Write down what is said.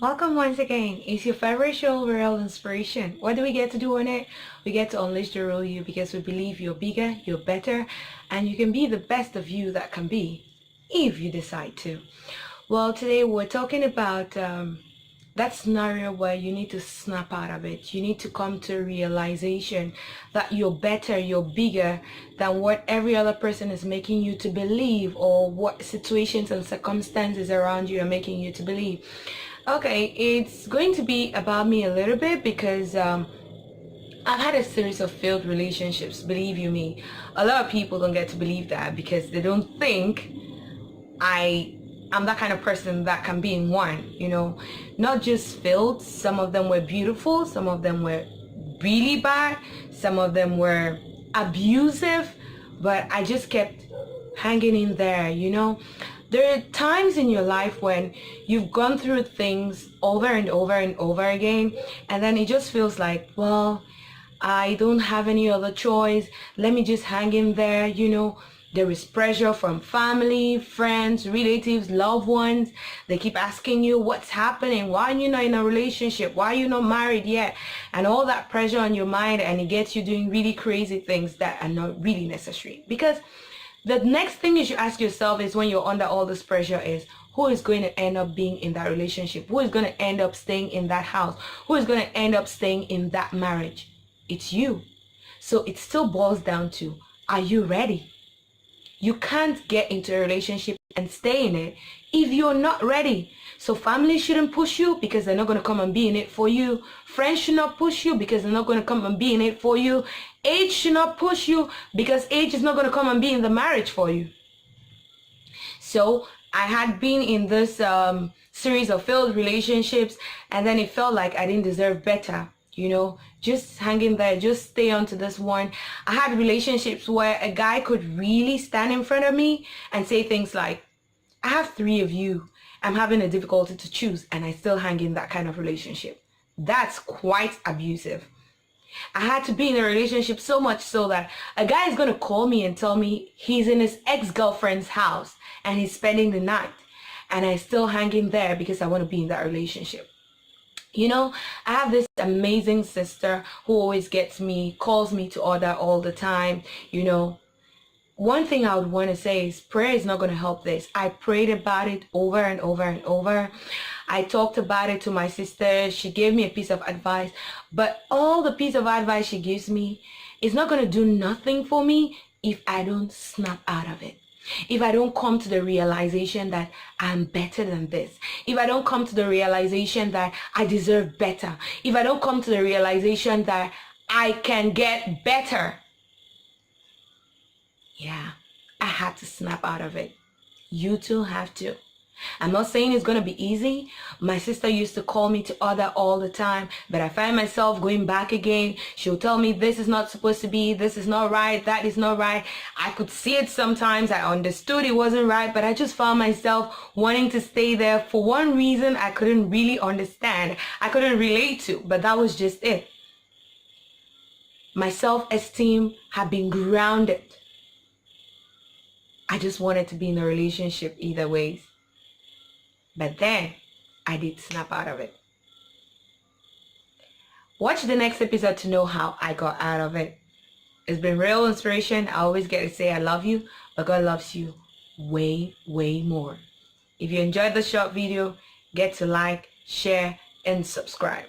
Welcome once again. It's your favorite show, Real Inspiration. What do we get to do on it? We get to unleash the real you because we believe you're bigger, you're better, and you can be the best of you that can be if you decide to. Well, today we're talking about that scenario where you need to snap out of it. You need to come to a realization that you're better, you're bigger than what every other person is making you to believe, or what situations and circumstances around you are making you to believe. Okay, it's going to be about me a little bit because I've had a series of failed relationships, believe you me. A lot of people don't get to believe that because they don't think I'm that kind of person that can be in one, not just failed. Some of them were beautiful, some of them were really bad, some of them were abusive, but I just kept hanging in there. There are times in your life when you've gone through things over and over and over again, and then it just feels like, well, I don't have any other choice. Let me just hang in there. There is pressure from family, friends, relatives, loved ones. They keep asking you what's happening, why are you not in a relationship, why are you not married yet, and all that pressure on your mind, and it gets you doing really crazy things that are not really necessary. Because the next thing you should ask yourself is, when you're under all this pressure, is who is going to end up being in that relationship? Who is going to end up staying in that house? Who is going to end up staying in that marriage? It's you. So it still boils down to, are you ready? You can't get into a relationship and stay in it if you're not ready. So family shouldn't push you because they're not going to come and be in it for you. Friends should not push you because they're not going to come and be in it for you. Age should not push you because age is not going to come and be in the marriage for you. So I had been in this series of failed relationships, and then it felt like I didn't deserve better. Just hang in there, just stay on to this one. I had relationships where a guy could really stand in front of me and say things like, I have 3 of you, I'm having a difficulty to choose, and I still hang in that kind of relationship. That's quite abusive. I had to be in a relationship so much so that a guy is going to call me and tell me he's in his ex-girlfriend's house and he's spending the night, and I still hang in there because I want to be in that relationship. I have this amazing sister who always calls me to order all the time. One thing I would want to say is prayer is not going to help this. I prayed about it over and over and over. I talked about it to my sister. She gave me a piece of advice, but all the piece of advice she gives me is not going to do nothing for me if I don't snap out of it. If I don't come to the realization that I'm better than this, if I don't come to the realization that I deserve better, if I don't come to the realization that I can get better, I had to snap out of it. You too have to. I'm not saying it's going to be easy. My sister used to call me to order all the time, but I find myself going back again. She'll tell me this is not supposed to be, this is not right, that is not right. I could see it sometimes. I understood it wasn't right, but I just found myself wanting to stay there for one reason I couldn't really understand. I couldn't relate to, but that was just it. My self-esteem had been grounded. I just wanted to be in a relationship either ways. But then I did snap out of it. Watch the next episode to know how I got out of it. It's been real inspiration. I always get to say I love you, but God loves you way, way more. If you enjoyed the short video, get to like, share, and subscribe.